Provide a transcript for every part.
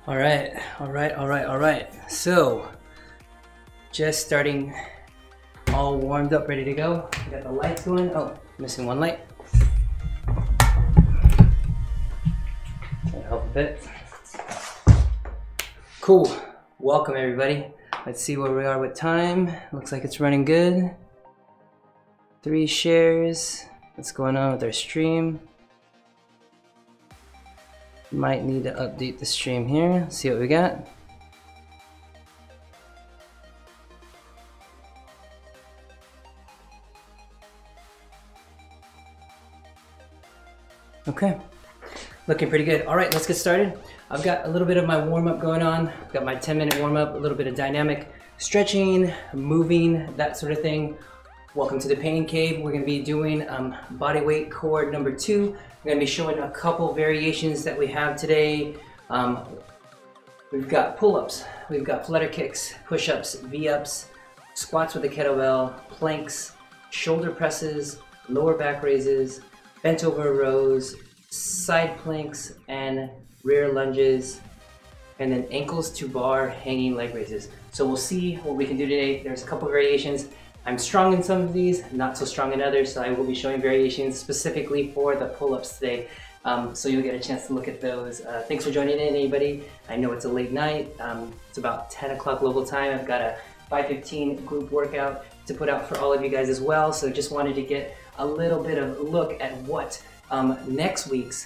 All right. So, just starting, all warmed up, ready to go. We got the lights going. Oh, missing one light. That'll help a bit. Cool. Welcome, everybody. Let's see where we are with time. Looks like it's running good. 3 shares. What's going on with our stream? Might need to update the stream here. See what we got. Okay, looking pretty good. All right, let's get started. I've got a little bit of my warm-up going on. I've got my 10-minute warm-up, a little bit of dynamic stretching, moving, that sort of thing. Welcome to the Pain Cave. We're gonna be doing body weight core number 2. We're gonna be showing a couple variations that we have today. We've got pull-ups, we've got flutter kicks, push-ups, V-ups, squats with a kettlebell, planks, shoulder presses, lower back raises, bent over rows, side planks, and rear lunges, and then ankles to bar hanging leg raises. So we'll see what we can do today. There's a couple variations. I'm strong in some of these, not so strong in others, so I will be showing variations specifically for the pull-ups today. So you'll get a chance to look at those. Thanks for joining in, anybody. I know it's a late night. It's about 10 o'clock local time. I've got a 5:15 group workout to put out for all of you guys as well. So just wanted to get a little bit of a look at what next week's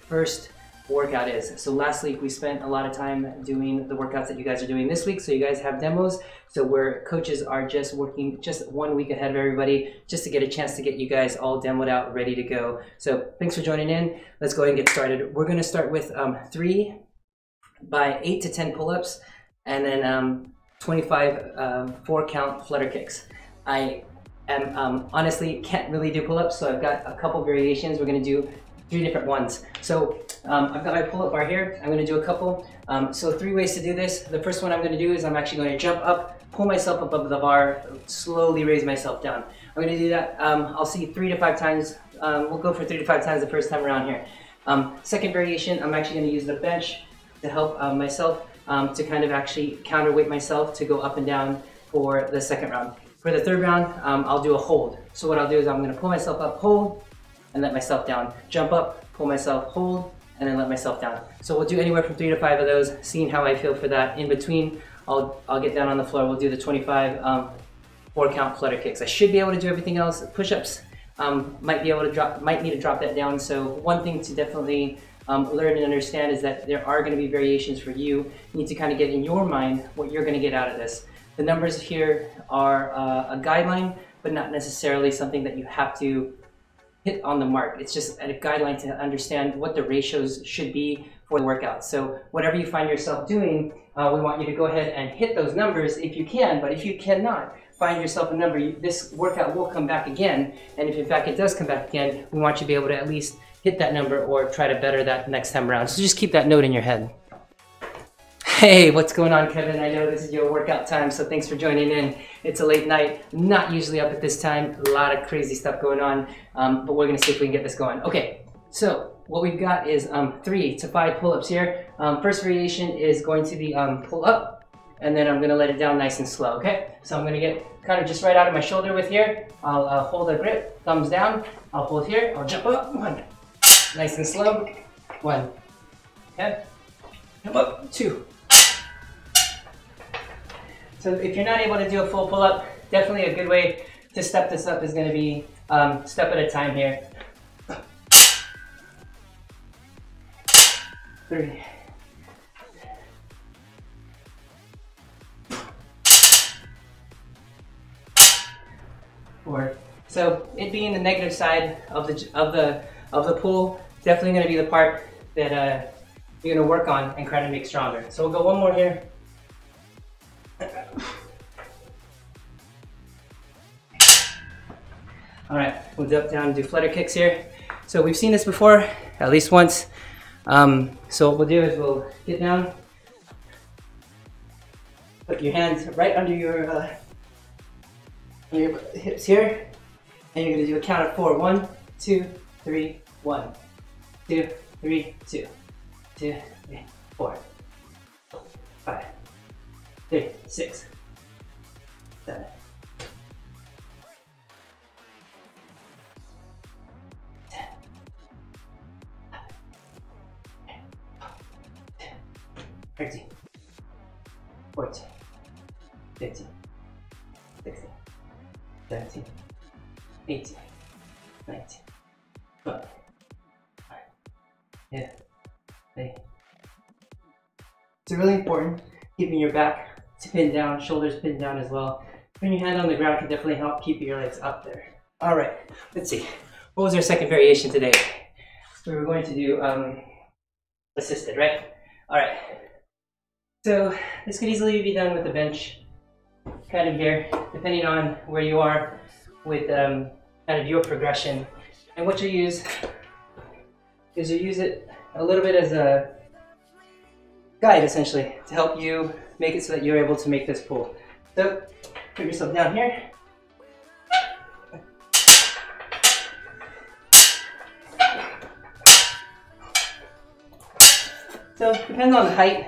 first workout is. So last week we spent a lot of time doing the workouts that you guys are doing this week, so you guys have demos. So where coaches are just working just 1 week ahead of everybody, just to get a chance to get you guys all demoed out, ready to go. So thanks for joining in. Let's go ahead and get started. We're gonna start with 3 by 8 to 10 pull-ups, and then 25 4 count flutter kicks. I am honestly can't really do pull-ups, so I've got a couple variations. We're gonna do 3 different ones. So I've got my pull-up bar here. I'm gonna do a couple. So 3 ways to do this. The first one I'm gonna do is I'm actually gonna jump up, pull myself above the bar, slowly raise myself down. I'm gonna do that, I'll see 3 to 5 times. We'll go for 3 to 5 times the first time around here. Second variation, I'm actually gonna use the bench to help myself to kind of actually counterweight myself to go up and down for the second round. For the third round, I'll do a hold. So what I'll do is I'm gonna pull myself up, hold, and let myself down. Jump up, pull myself, hold, and then let myself down. So we'll do anywhere from 3 to 5 of those, seeing how I feel for that. In between, I'll get down on the floor. We'll do the 25 4 count flutter kicks. I should be able to do everything else. Push-ups, might need to drop that down. So one thing to definitely learn and understand is that there are gonna be variations for you. You need to kind of get in your mind what you're gonna get out of this. The numbers here are a guideline, but not necessarily something that you have to hit on the mark. It's just a guideline to understand what the ratios should be for the workout. So whatever you find yourself doing, we want you to go ahead and hit those numbers if you can, but if you cannot find yourself a number, this workout will come back again, and if in fact it does come back again, we want you to be able to at least hit that number or try to better that next time around. So just keep that note in your head. Hey, what's going on, Kevin? I know this is your workout time, so thanks for joining in. It's a late night, not usually up at this time, a lot of crazy stuff going on, but we're gonna see if we can get this going. Okay, so what we've got is 3 to 5 pull-ups here. First variation is going to be pull up, and then I'm gonna let it down nice and slow, okay? So I'm gonna get kind of just right out of my shoulder width here. I'll hold a grip, thumbs down, I'll hold here, I'll jump up, 1. Nice and slow, 1. Okay, jump up, 2. So if you're not able to do a full pull-up, definitely a good way to step this up is going to be step at a time here. 3. 4. So it being the negative side of the pull, definitely going to be the part that you're going to work on and try to make stronger. So we'll go one more here. All right, we'll jump down and do flutter kicks here. So we've seen this before, at least once. So what we'll do is we'll get down, put your hands right under your hips here, and you're gonna do a count of 4. 1, 2, 3, 1, 2, 3, 2, 2, 3, 4, 5, 3, 6, 7, 10, 13, 14, 15, 16, 17, 18, 19, 20, yeah, 3. It's really important keeping your back pinned down, shoulders pinned down as well. Putting your hand on the ground can definitely help keep your legs up there. All right, let's see. What was our second variation today? We were going to do assisted, right? All right. So this could easily be done with the bench, kind of here, depending on where you are with kind of your progression. And what you use is you use it a little bit as a guide, essentially, to help you make it so that you're able to make this pull. So put yourself down here. So depending on the height,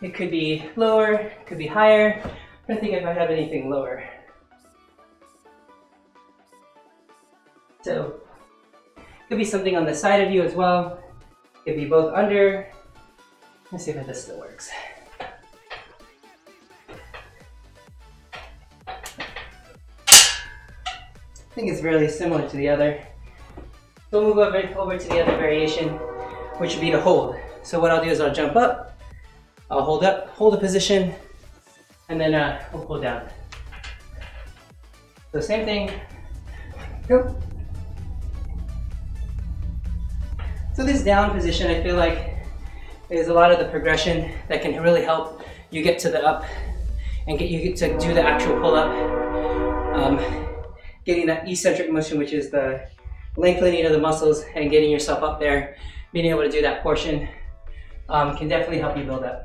it could be lower, it could be higher. I'm trying to think if I have anything lower. So it could be something on the side of you as well. It could be both under. Let's see if this still works. I think it's really similar to the other. So we'll move over to the other variation, which would be to hold. So what I'll do is I'll jump up, I'll hold up, hold a position, and then we'll pull down. So same thing, go. So this down position, I feel like, is a lot of the progression that can really help you get to the up and get you to do the actual pull up. Getting that eccentric motion, which is the lengthening of the muscles and getting yourself up there, being able to do that portion can definitely help you build up.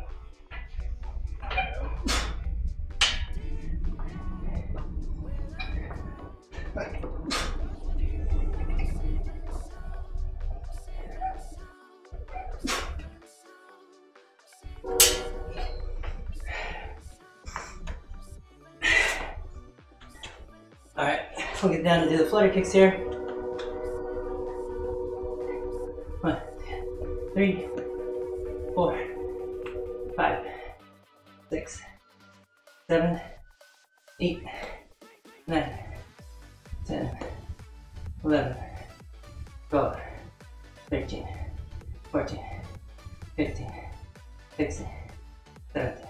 All right, we'll get down and do the flutter kicks here. 1, 2, 3, 4, 5, 6, 7, 8, 9, 10, 11, 12, 13, 14, 15, 16, 17,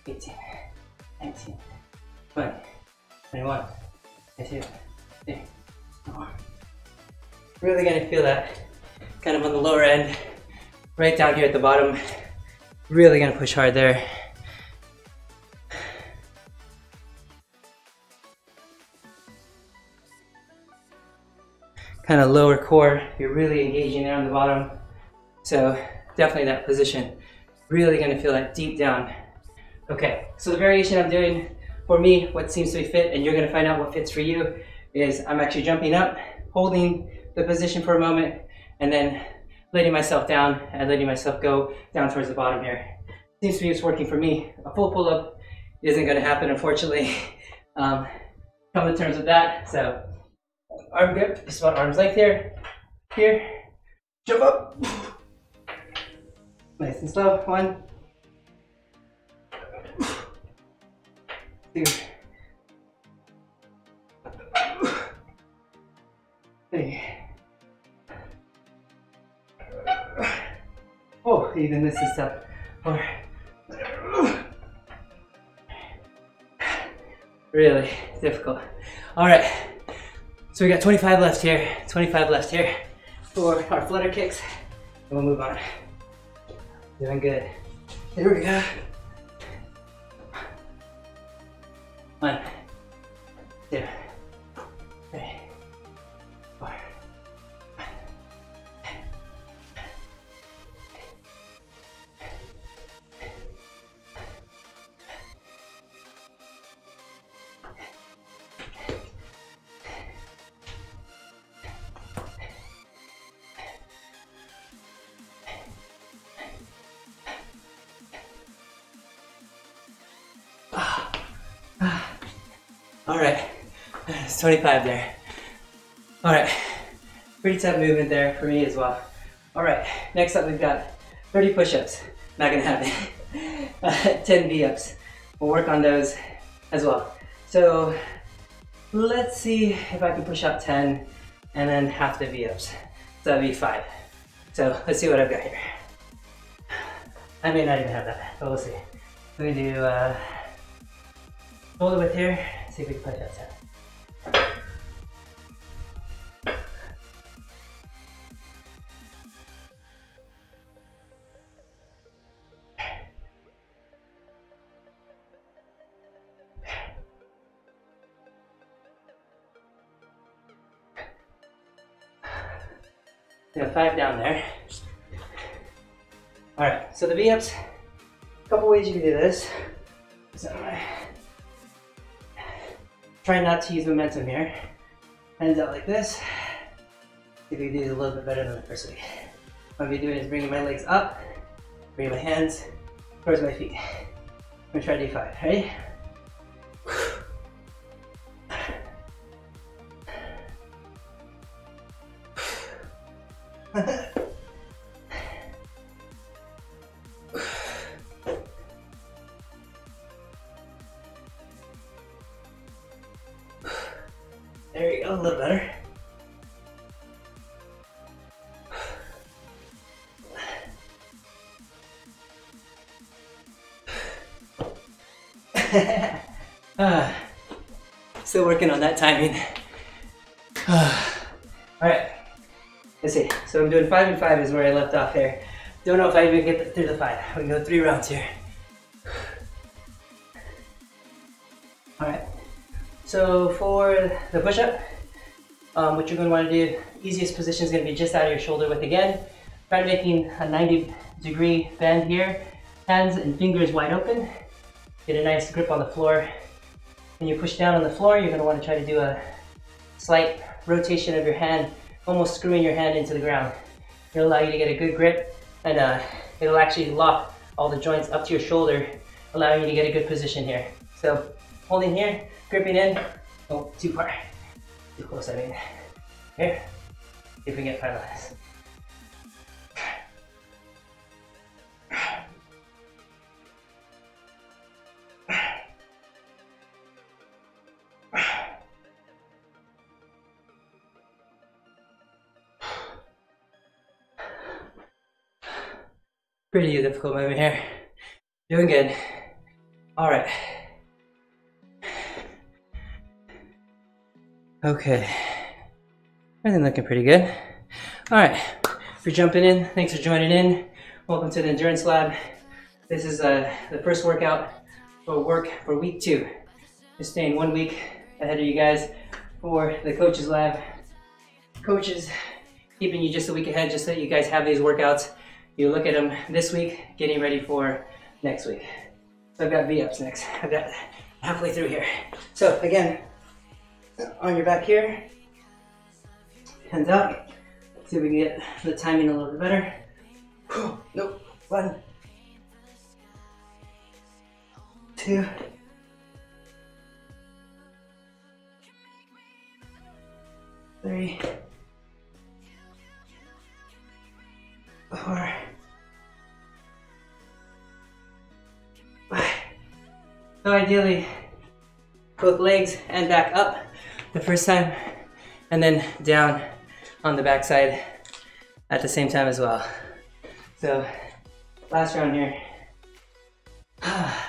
18, 19, 20, 21, 22, 23, 24. Really gonna feel that kind of on the lower end, right down here at the bottom. Really gonna push hard there. Kind of lower core, you're really engaging there on the bottom. So definitely that position, really gonna feel that deep down. Okay, so the variation I'm doing, for me, what seems to be fit, and you're gonna find out what fits for you, is I'm actually jumping up, holding the position for a moment, and then letting myself down and letting myself go down towards the bottom here. Seems to be it's working for me. A full pull-up isn't gonna happen, unfortunately. Come to terms with that. So arm grip, just about arm's length here. Here, jump up. Nice and slow. 1, 2, 3. Oh, even this is tough. 4. Really difficult. All right, so we got 25 left here. 25 left here for our flutter kicks, and we'll move on. Doing good. Here we go. 1, 2, 3, 4. All right, it's 25 there. All right, pretty tough movement there for me as well. All right, next up we've got 30 push-ups. Not gonna happen. 10 V-ups. We'll work on those as well. So let's see if I can push up 10 and then half the V-ups. So that'd be 5. So let's see what I've got here. I may not even have that, but we'll see. We're gonna do shoulder width here. See if we can push up 10. We have 5 down there. All right, so the V-ups, a couple ways you can do this. So, try not to use momentum here. Hands out like this. See if we can do it a little bit better than the first week. What I'll be doing is bringing my legs up, bringing my hands towards my feet. I'm gonna try to do 5, ready? There you go, a little better. Still working on that timing. All right, let's see. So I'm doing 5 and 5 is where I left off here. Don't know if I even get through the 5. We can go 3 rounds here. All right. So for the push-up, what you're going to want to do, easiest position is going to be just out of your shoulder width again. Try making a 90-degree bend here. Hands and fingers wide open. Get a nice grip on the floor. When you push down on the floor, you're going to want to try to do a slight rotation of your hand, almost screwing your hand into the ground. It'll allow you to get a good grip, and it'll actually lock all the joints up to your shoulder, allowing you to get a good position here. So holding here, gripping in. Oh, too far. Too close, I mean. Here. See if we can get 5 on this. Pretty difficult movement here. Doing good. All right. Okay. Everything looking pretty good. All right. If you're jumping in, thanks for joining in. Welcome to the Endurance Lab. This is the first workout for week 2. Just staying 1 week ahead of you guys for the Coaches Lab. Coaches keeping you just a week ahead just so that you guys have these workouts. You look at them this week, getting ready for next week. So I've got V-ups next. I've got halfway through here. So again, on your back here, hands out. See if we can get the timing a little bit better. Nope. 1, 2, 3, 4, 5. So ideally, both legs and back up the first time, and then down on the back side at the same time as well. So last round here.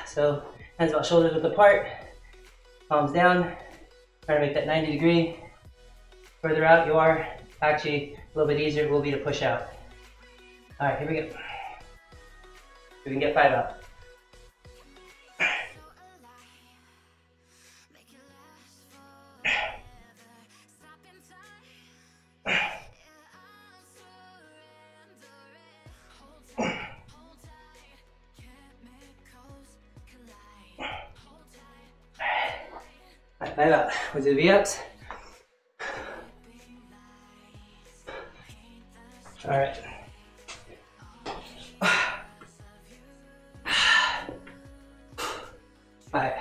So hands about shoulders width apart, palms down, try to make that 90 degree. Further out you are, actually a little bit easier will be to push out. All right, here we go. We can get 5 out. Alright, 5 out. We'll do V-ups. All right. Five.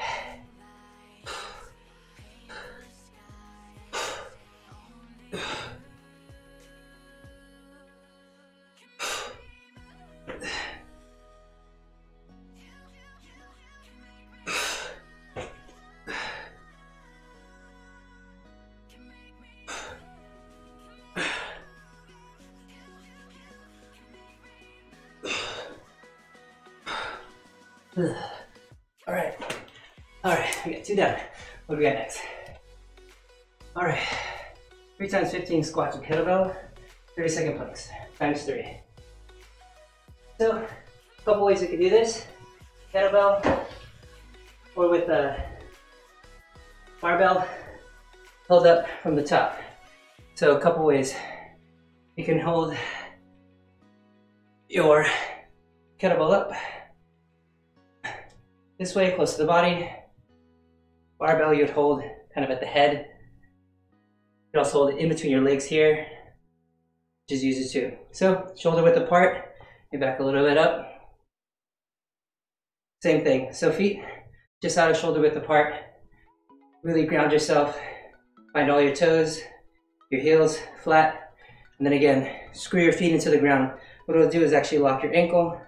All right. All right, we got 2 down. What do we got next? All right, 3 times 15 squats with kettlebell, 30-second planks, times 3. So, a couple ways we could do this. Kettlebell, or with a barbell held up from the top. So a couple ways. You can hold your kettlebell up this way, close to the body. Barbell you would hold kind of at the head. You could also hold it in between your legs here. Just use it too. So shoulder width apart, you back a little bit up. Same thing, so feet just out of shoulder width apart. Really ground yourself, find all your toes, your heels flat, and then again, screw your feet into the ground. What it'll do is actually lock your ankle,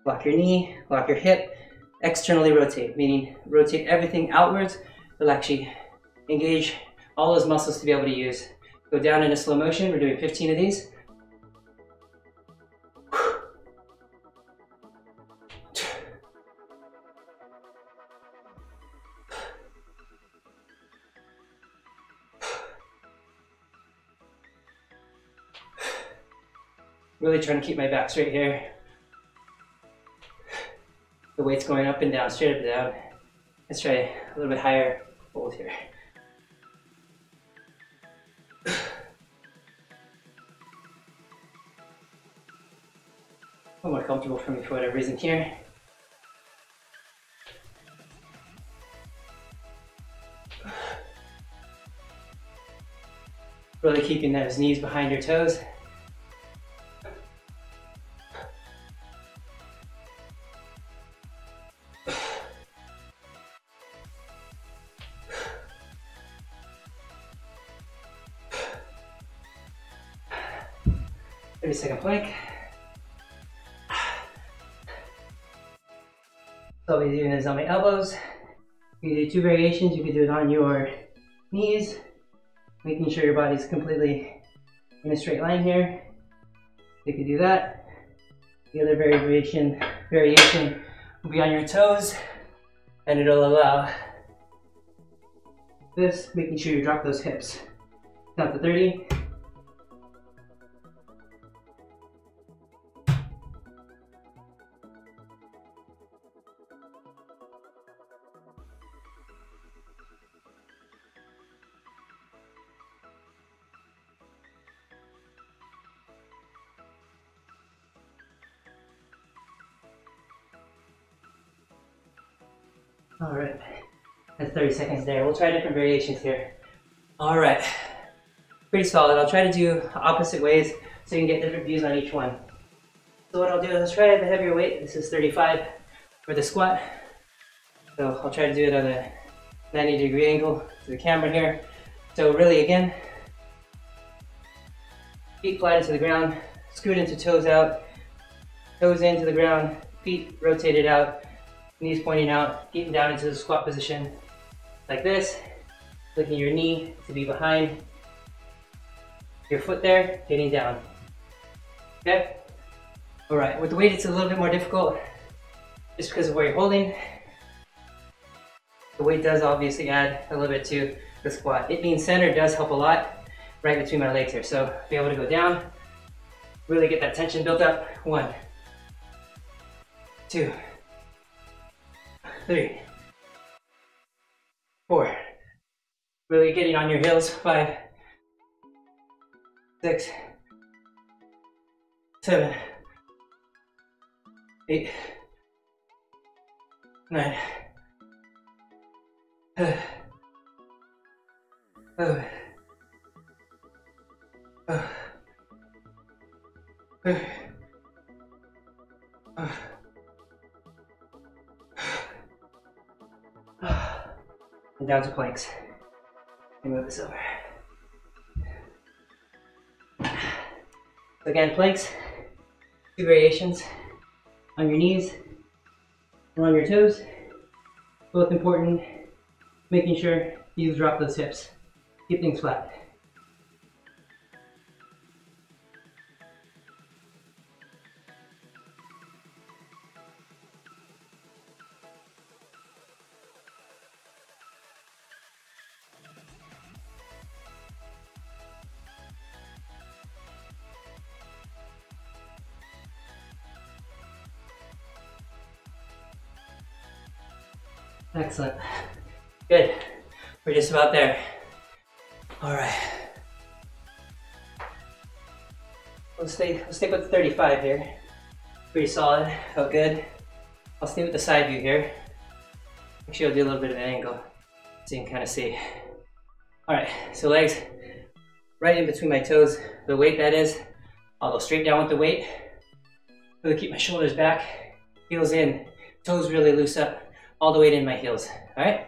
lock your knee, lock your hip, externally rotate, meaning rotate everything outwards. It'll actually engage all those muscles to be able to use. Go down into slow motion, we're doing 15 of these. Really trying to keep my back straight here. The weight's going up and down, straight up and down. Let's try a little bit higher hold here. A little more comfortable for me for whatever reason here. Really keeping those knees behind your toes. Second plank. So I'll be doing this on my elbows. You can do 2 variations. You can do it on your knees, making sure your body's completely in a straight line here. You can do that. The other variation will be on your toes, and it'll allow this, making sure you drop those hips. Count to 30. All right, that's 30 seconds there. We'll try different variations here. All right, pretty solid. I'll try to do opposite ways so you can get different views on each one. So what I'll do is I'll try the heavier weight. This is 35 for the squat. So I'll try to do it on a 90-degree angle to the camera here. So really again, feet flat into the ground, scoot into toes out, toes into the ground, feet rotated out, knees pointing out, getting down into the squat position like this, looking your knee to be behind your foot there, getting down. Okay? All right, with the weight it's a little bit more difficult just because of where you're holding. The weight does obviously add a little bit to the squat. It being centered does help a lot right between my legs here. So be able to go down, really get that tension built up. 1, 2, 3, 4. Really getting on your heels. 5, 6, 7, 8, 9. And down to planks. And move this over. So again, planks, 2 variations on your knees or on your toes. Both important. Making sure you drop those hips. Keep things flat. Excellent. Good. We're just about there. All right. We'll stick with the 35 here. Pretty solid. Felt good. I'll stay with the side view here. Actually, I'll do a little bit of an angle so you can kind of see. All right. So legs right in between my toes. The weight that is. I'll go straight down with the weight. Really keep my shoulders back. Heels in. Toes really loose up. All the weight in my heels. All right.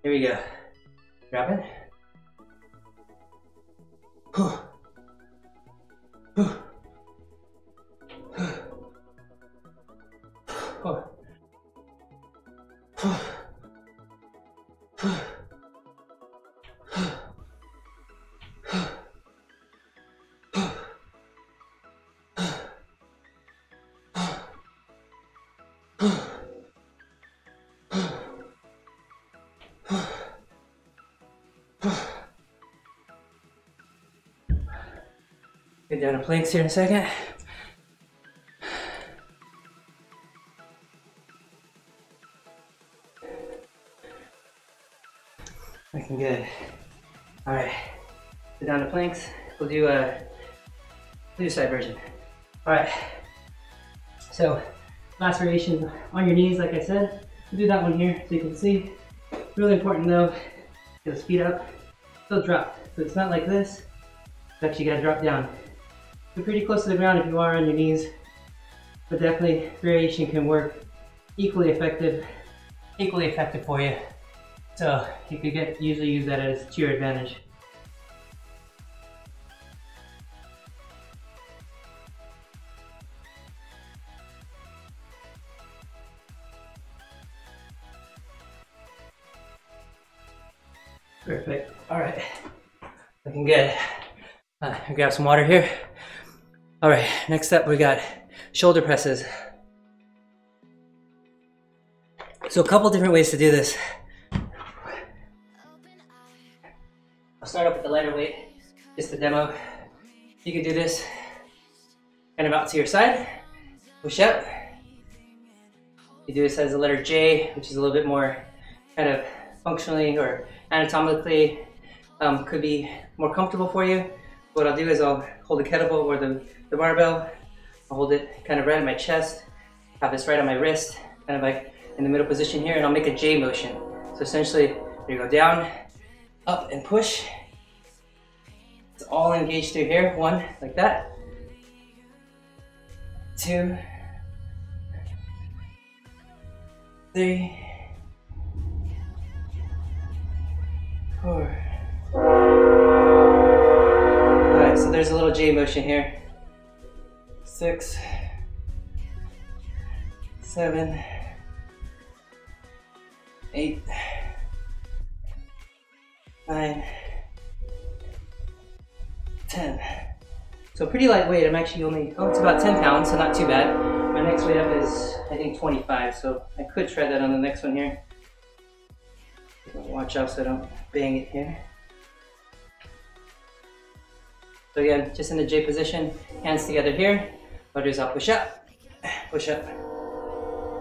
Here we go. Dropping. Get down to planks here in a second. Looking good. All right, get down to planks. We'll do side version. All right, so last variation on your knees, like I said. We'll do that one here so you can see. Really important though, get the speed up, still drop. So it's not like this, you actually gotta drop down. You're pretty close to the ground if you are on your knees, but definitely variation can work equally effective for you. So you could usually use that as to your advantage. Perfect. All right, looking good. Grab some water here. All right, next up we got shoulder presses. So a couple different ways to do this. I'll start off with the lighter weight, just a demo. You can do this kind of out to your side, push up. You do this as a letter J, which is a little bit more kind of functionally or anatomically could be more comfortable for you. What I'll do is I'll hold the kettlebell or the barbell. I'll hold it kind of right on my chest, have this right on my wrist, kind of like in the middle position here, and I'll make a J motion. So essentially, you go down, up, and push. It's all engaged through here. 1, like that. 2, 3, 4. Alright, so there's a little J motion here. 6, 7, 8, 9, 10. So pretty lightweight. I'm actually only, it's about 10 pounds, so not too bad. My next weight up is, I think, 25, so I could try that on the next one here. Watch out so I don't bang it here. So again, just in the J position, hands together here. What I'll do is I'll push up,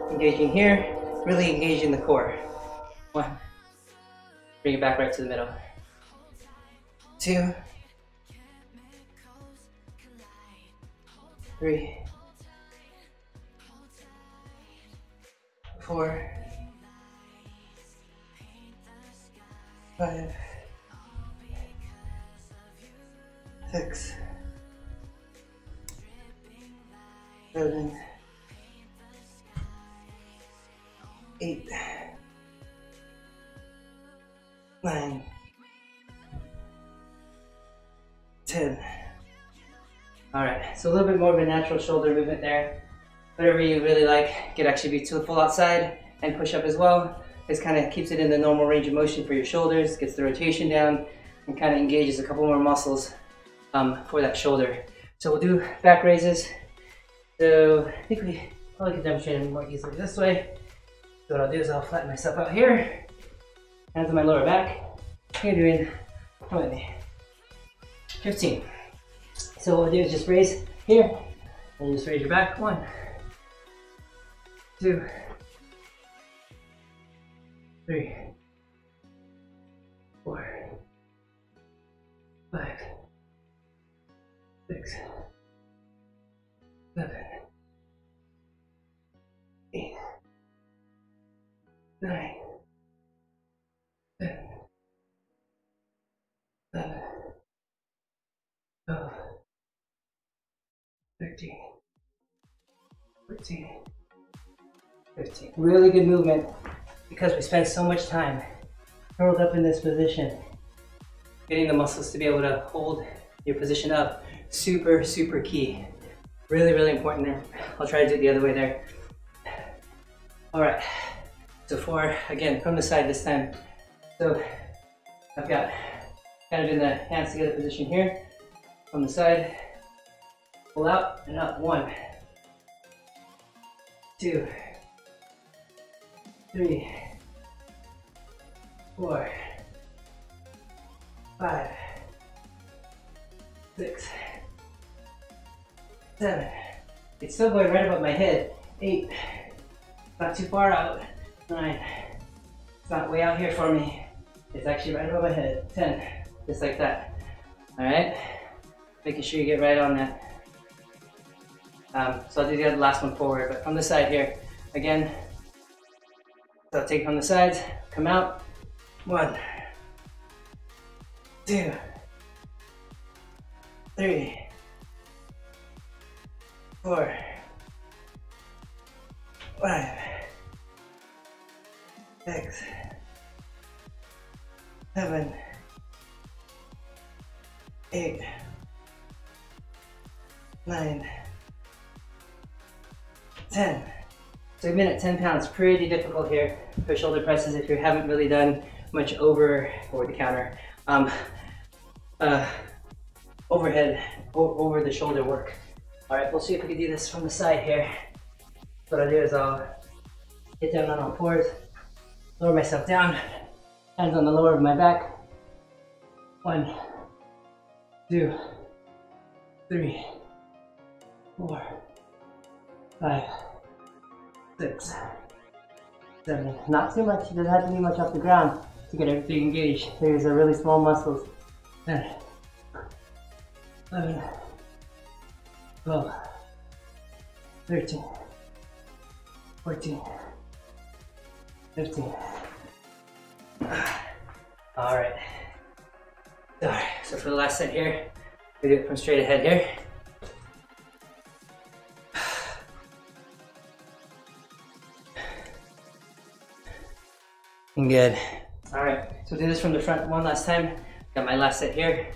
engaging here, really engaging the core. 1, bring it back right to the middle. 2, 3, 4, 5, 6, 7, 8, 9, 10. All right, so a little bit more of a natural shoulder movement there. Whatever you really like, could actually be to the full outside and push up as well. This kind of keeps it in the normal range of motion for your shoulders, gets the rotation down, and kind of engages a couple more muscles for that shoulder. So we'll do back raises. So I think we probably could demonstrate it more easily this way. So what I'll do is I'll flatten myself out here, hands on my lower back. You're doing 20, 15. So what I'll do is just raise here, and just raise your back. 1, 2, 3, 4, 5, 6, 7, 8, 9, 10, 11, 12, 13, 14, 15. Really good movement because we spend so much time curled up in this position. Getting the muscles to be able to hold your position up, super, super key. Really, really important there. I'll try to do it the other way there. All right, so again, from the side this time. So I've got kind of in the hands together position here. From the side, pull out and up. 1, 2, 3, 4, 5, 6, 7. It's still going right above my head. 8. Not too far out. 9. It's not way out here for me. It's actually right above my head. 10. Just like that. Alright? Making sure you get right on that. So I'll do the last one forward, but from the side here. Again, so I'll take from the sides, come out. 1, 2, 3, 4, 5, 6, 7, 8, 9, 10. So we've been at 10 pounds. Pretty difficult here for shoulder presses if you haven't really done much over the counter, overhead, over the shoulder work. All right, we'll see if we can do this from the side here. What I'll do is I'll get down on all fours, lower myself down, hands on the lower of my back. 1, 2, 3, 4, 5, 6, 7. Not too much, it doesn't have to be much off the ground to get everything engaged. There's a really small muscles. 10, 11, 12, 13, 14, 15. All right. So for the last set here, we do it from straight ahead here. And good. All right, so do this from the front one last time. Got my last set here.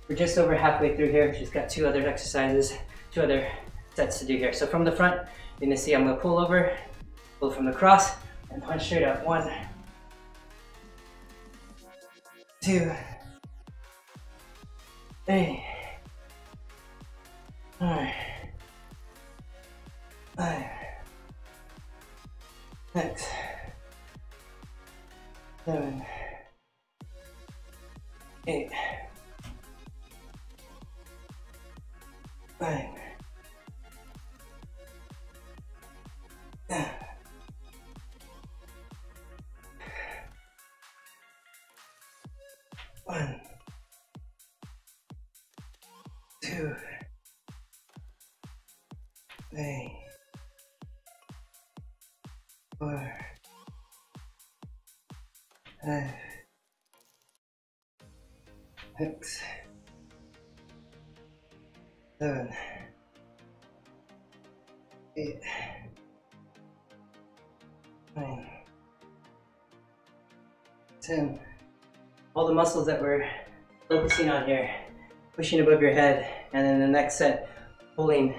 We're just over halfway through here. Just got 2 other exercises, 2 other sets to do here. So from the front, you're gonna see I'm gonna pull over, pull from the cross, and punch straight up. 1, 2, 3, 4, 5, 6, 7, 8, 9, 10. 1, 2, 3, 4, 5, 6, 7, 8, 9, 10. All the muscles that we're focusing on here, pushing above your head, and then the next set, pulling,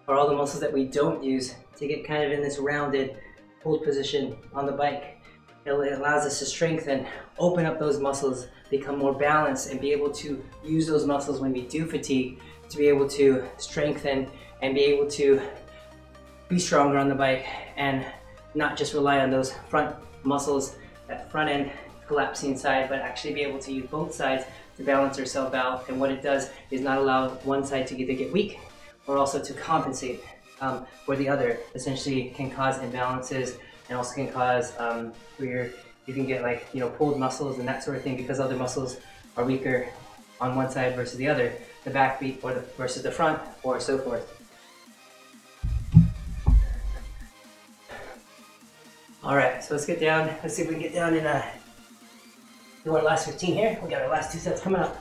are all the muscles that we don't use to get kind of in this rounded hold position on the bike. It allows us to strengthen, open up those muscles, become more balanced, and be able to use those muscles when we do fatigue to be able to strengthen and be able to be stronger on the bike and not just rely on those front muscles, that front end collapsing side, but actually be able to use both sides to balance ourselves out. And what it does is not allow one side to either get weak or also to compensate for the other. Essentially can cause imbalances and also can cause where you're You can get like, you know, pulled muscles and that sort of thing because other muscles are weaker on one side versus the other, the back beat or versus the front, or so forth. All right, so let's get down. Let's see if we can get down in do our last 15 here. We got our last 2 sets coming up.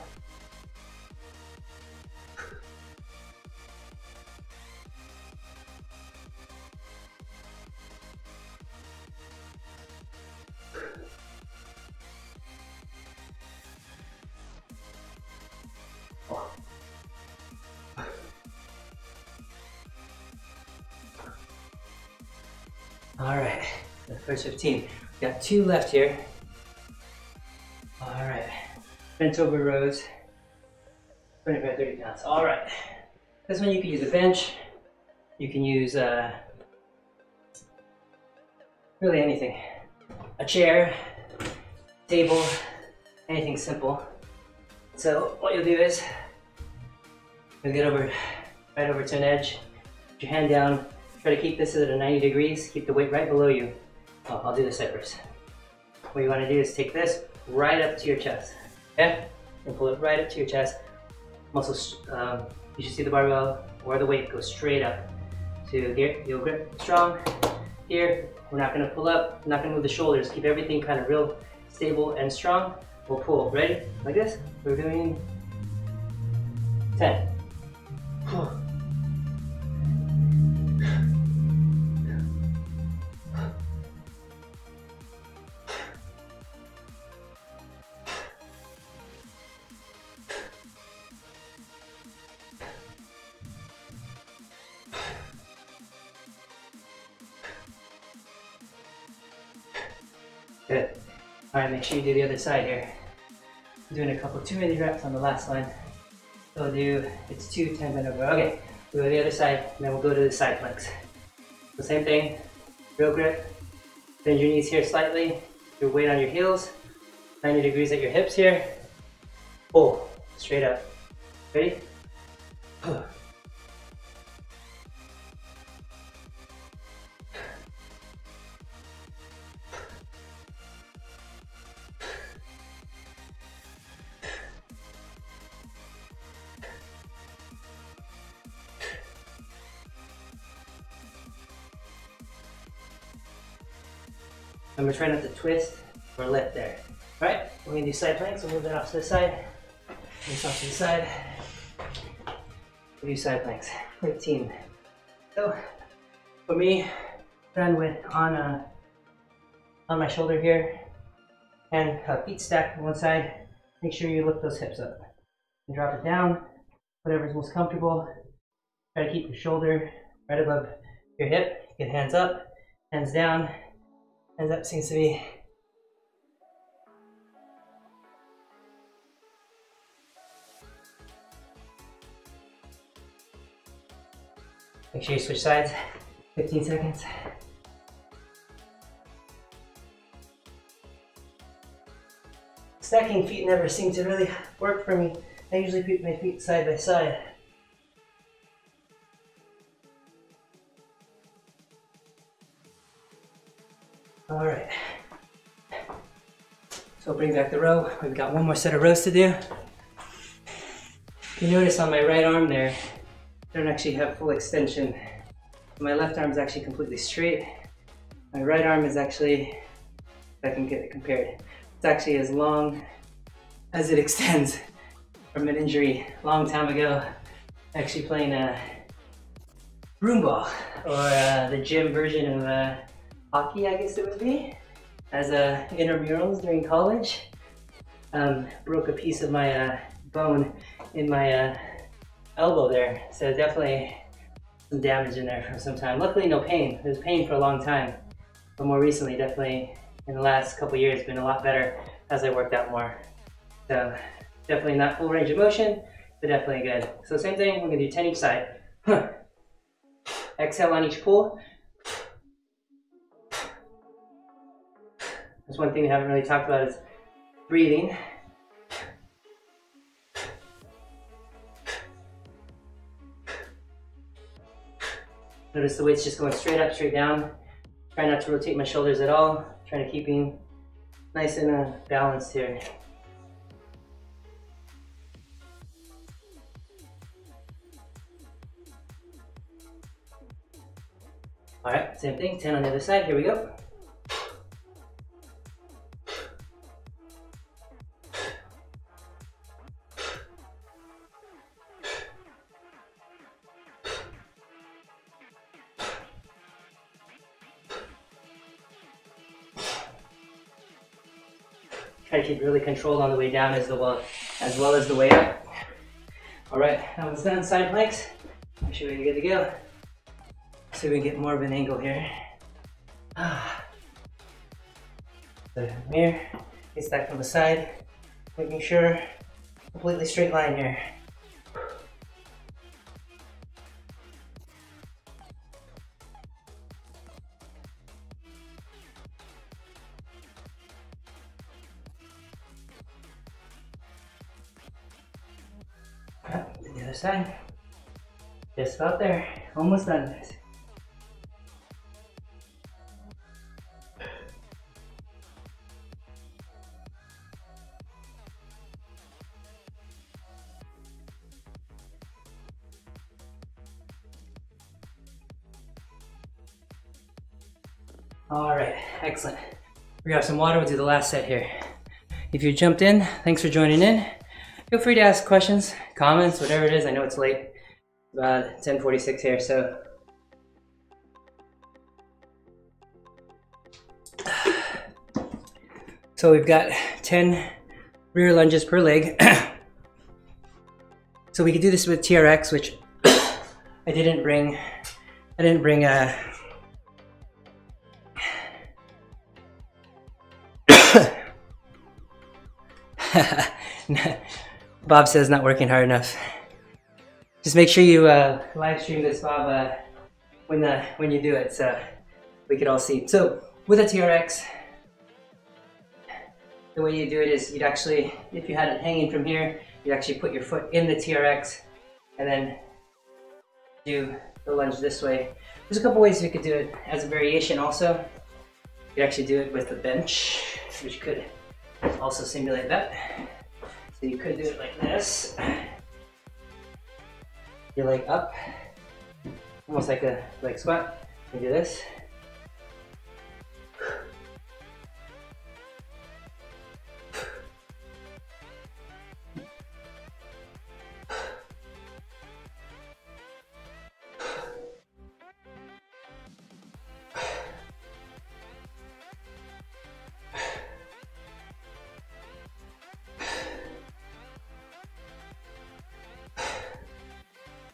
All right, the first 15. We got 2 left here. All right, bent over rows, 25, 30 pounds. All right, this one you can use a bench. You can use really anything. A chair, table, anything simple. So what you'll do is, you'll get right over to an edge, put your hand down, try to keep this at a 90 degrees, keep the weight right below you. Oh, I'll do this side first. What you want to do is take this right up to your chest, okay? And pull it right up to your chest. Muscles, you should see the barbell or the weight go straight up to here. You'll grip strong. Here, we're not going to pull up, we're not going to move the shoulders. Keep everything kind of real stable and strong. We'll pull, ready? Like this. We're doing 10. Good. All right, make sure you do the other side here. I'm doing a couple 2-minute reps on the last line. So it's 2 10-minute over. Okay, we'll go to the other side, and then we'll go to the side planks. The same thing, real grip. Bend your knees here slightly, your weight on your heels, 90 degrees at your hips here. Pull, straight up. Ready? I'm gonna try not to twist or lift there. All right, we're gonna do side planks. We'll move that off to the side. This off to the side. We'll do side planks. 15. So for me, done with on my shoulder here, and feet stacked on one side. Make sure you lift those hips up and drop it down. Whatever's most comfortable. Try to keep your shoulder right above your hip. Get hands up, hands down. Hands up seems to be make sure you switch sides. 15 seconds. Stacking feet never seem to really work for me. I usually put my feet side by side. All right, so I'll bring back the row. We've got one more set of rows to do. You notice on my right arm there, I don't actually have full extension. My left arm is actually completely straight. My right arm is actually, if I can get it compared, it's actually as long as it extends from an injury a long time ago. Actually playing a broom ball, or the gym version of hockey, I guess it would be, as intramurals during college. Broke a piece of my bone in my elbow there, so definitely some damage in there for some time. Luckily no pain. There was pain for a long time, but more recently, definitely in the last couple years, been a lot better as I worked out more. So definitely not full range of motion, but definitely good. So same thing, we're gonna do 10 each side. Exhale on each pull. That's one thing we haven't really talked about is breathing. Notice the weight's just going straight up, straight down. Try not to rotate my shoulders at all. Trying to keep nice and balanced here. All right, same thing, 10 on the other side, here we go. Try to keep really controlled on the way down as well as the way up. All right, that one's done, side planks. Make sure we're good to go. So we can get more of an angle here. So here, get that from the side, making sure completely straight line here. The other side, just about there, almost done, guys. All right, excellent. We got some water, we'll do the last set here. If you jumped in, thanks for joining in. Feel free to ask questions, comments, whatever it is. I know it's late, about 10:46 here, so. So we've got 10 rear lunges per leg. So we could do this with TRX, which I didn't bring Bob says not working hard enough. Just make sure you live stream this, Bob, when you do it, so we could all see. So with a TRX, the way you do it is you'd actually, if you had it hanging from here, you'd actually put your foot in the TRX and then do the lunge this way. There's a couple ways you could do it as a variation also. You could actually do it with the bench, which could also simulate that. So you could do it like this. Your leg up, almost like a leg squat. You do this.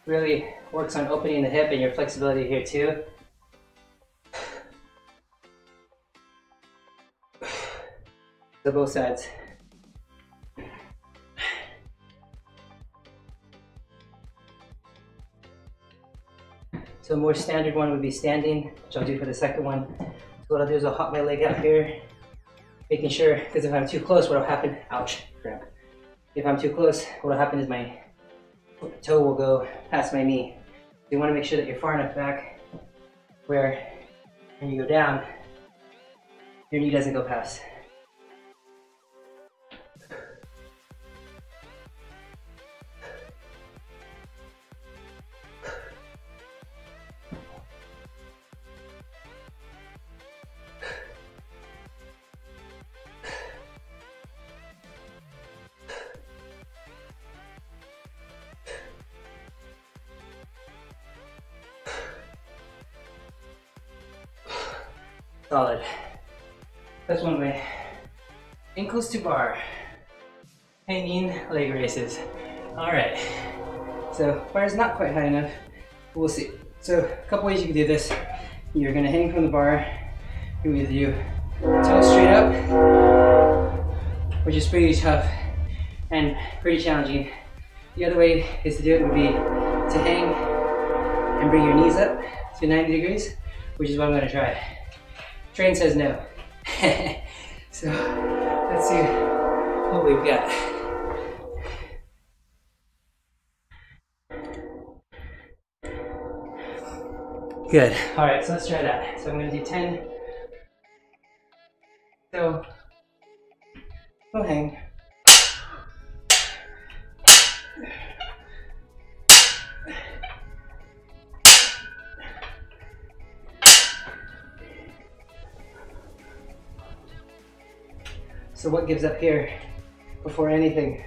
Really works on opening the hip and your flexibility here too. So both sides. So a more standard one would be standing, which I'll do for the second one. So what I'll do is I'll hop my leg out here, making sure, because if I'm too close, what'll happen, ouch, crap. If I'm too close, what'll happen is my toe will go past my knee. So you want to make sure that you're far enough back where when you go down, your knee doesn't go past. Solid. That's one way. Ankles to bar. Hanging leg raises. All right. So bar is not quite high enough. We'll see. So a couple ways you can do this. You're gonna hang from the bar. You either do toe straight up, which is pretty tough and pretty challenging. The other way is to do it would be to hang and bring your knees up to 90 degrees, which is what I'm gonna try. Train says no. So let's see what we've got. Good. All right, so let's try that. So I'm gonna do 10. So Don't hang. So what gives up here before anything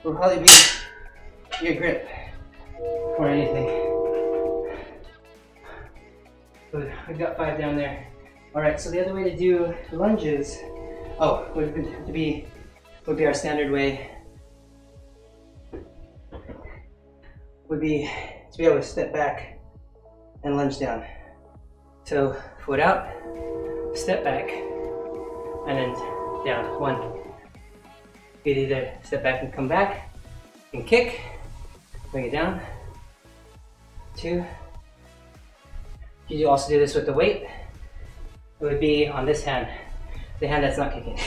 will probably be your grip before anything. So we've got 5 down there. All right, so the other way to do lunges, would be our standard way, would be to be able to step back and lunge down. So foot out, step back, and then down. 1. You could either step back and come back, and kick, bring it down. 2. You could also do this with the weight. It would be on this hand, the hand that's not kicking.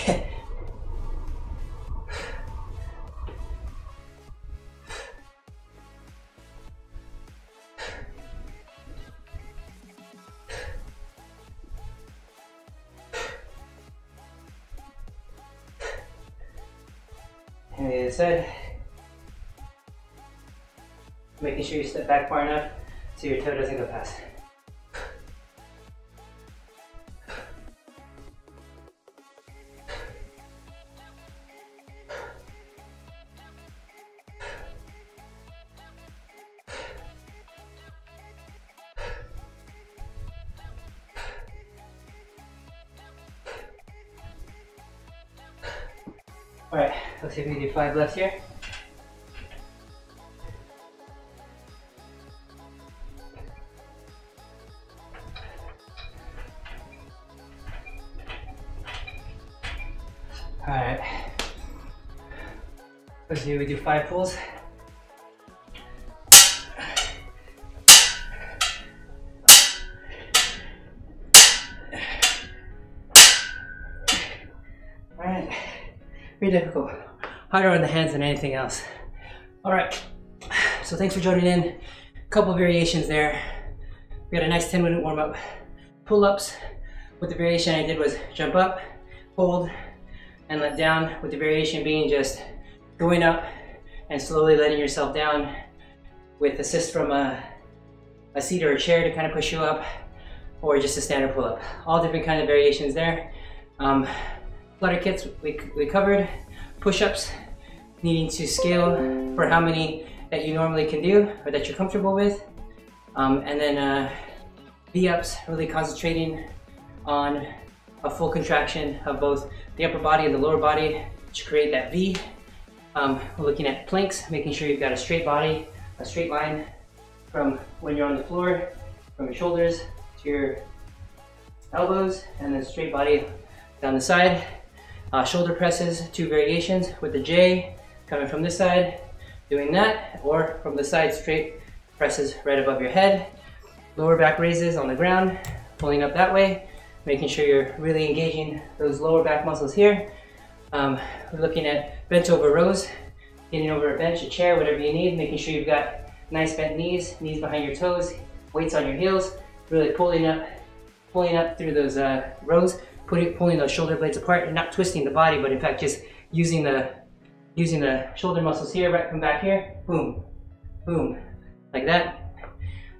And the other side. Making sure you step back far enough so your toe doesn't go past. All right, let's see if we can do 5 left here. All right, let's see if we do 5 pulls. All right. Pretty difficult. Harder on the hands than anything else. All right, so thanks for joining in. A couple variations there. We got a nice 10-minute warm-up. Pull-ups, with the variation I did was jump up, hold, and let down, with the variation being just going up and slowly letting yourself down with assist from a seat or a chair to kind of push you up, or just a standard pull-up. All different kind of variations there. Flutter kits we covered, push-ups, needing to scale for how many that you normally can do or that you're comfortable with. And then V-ups, really concentrating on a full contraction of both the upper body and the lower body to create that V. We're looking at planks, making sure you've got a straight body, a straight line from when you're on the floor, from your shoulders to your elbows, and then straight body down the side. Shoulder presses, 2 variations with the J coming from this side, doing that, or from the side straight presses right above your head. Lower back raises on the ground, pulling up that way, making sure you're really engaging those lower back muscles here. We're looking at bent over rows, getting over a bench, a chair, whatever you need, making sure you've got nice bent knees behind your toes, weights on your heels, really pulling up through those rows. Pulling those shoulder blades apart and not twisting the body, but in fact just using the shoulder muscles here, right from back here, boom, boom, like that.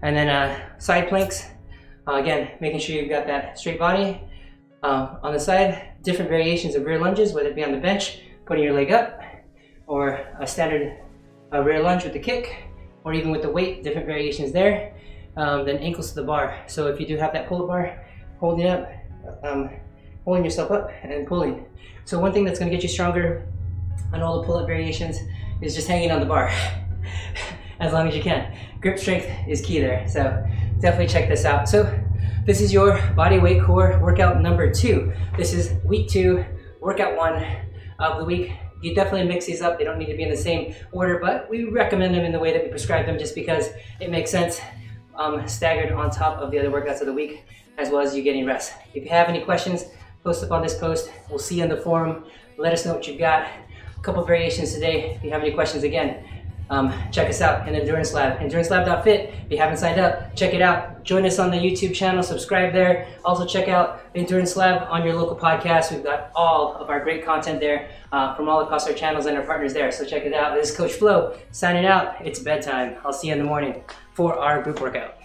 And then side planks, again, making sure you've got that straight body. On the side, different variations of rear lunges, whether it be on the bench, putting your leg up, or a standard rear lunge with the kick, or even with the weight, different variations there. Then ankles to the bar. So if you do have that pull-up bar, holding up, pulling yourself up and pulling. So one thing that's going to get you stronger on all the pull-up variations is just hanging on the bar as long as you can. Grip strength is key there, so definitely check this out. So this is your body weight core workout number 2. This is week 2, workout 1 of the week. You definitely mix these up. They don't need to be in the same order, but we recommend them in the way that we prescribe them just because it makes sense, staggered on top of the other workouts of the week, as well as you getting rest. If you have any questions, post up on this post. We'll see you in the forum. Let us know what you've got. A couple variations today. If you have any questions, again, check us out in Endurance Lab, EnduranceLab.fit. If you haven't signed up, check it out. Join us on the YouTube channel, subscribe there. Also check out Endurance Lab on your local podcast. We've got all of our great content there from all across our channels and our partners there. So check it out. This is Coach Flo signing out. It's bedtime. I'll see you in the morning for our group workout.